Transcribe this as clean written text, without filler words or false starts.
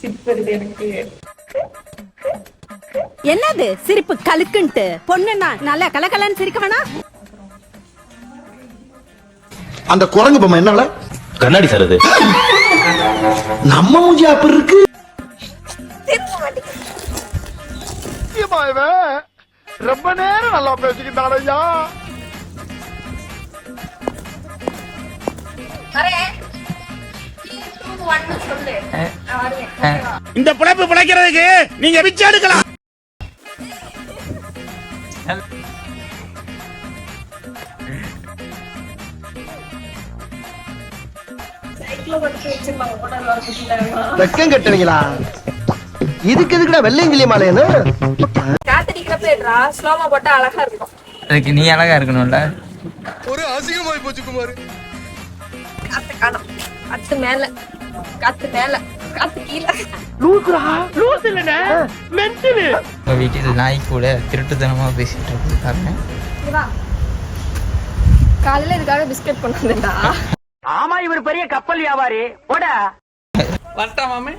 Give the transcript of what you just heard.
சிரிப்பு வருது எனக்கு. என்னது சிரிப்பு கலுக்குன்ட்டு? பொண்ணுன்னா நல்லா கலகலன்னு சிரிக்க வேணா? அந்த குரங்கு பொம்மை என்ன கண்ணாடி சார் அது. நம்ம மூஞ்சி அப்படி இருக்கு. ரொம்ப நேரம் நல்லா பேசிக்கிட்டாலையா. இந்த பிழைப்பு பிழைக்கிறதுக்கு நீங்க பிச்சை எடுக்கலாம். வெக்கம் கட்டுவீங்களா? இதுக்கு எதுக்குடா வெள்ளையங்கிலி மாலையன்னு? காத்தடிக்கிறப்ப ஸ்லோமா போட்டா அழகா இருக்கும். அதுக்கு நீ அழகா இருக்கணும்ல. ஒரு அசிங்கமாய் போச்சு குமார். காத்து காணும், காத்து மேல, காத்து மேல, காத்து கீழே. லூசுரா, லூசு இல்லனே, மென்டல். உங்க வீட்டில் நாய் கூட திருட்டுத்தனமா பேசிட்டு இருக்கு பாருங்க. காலையில இதுக்காக பிஸ்கட் கொண்டு வந்தா. ஆமா, இவர் பெரிய கப்பல் வியாபாரி. போடா. வரட்டா மாமே.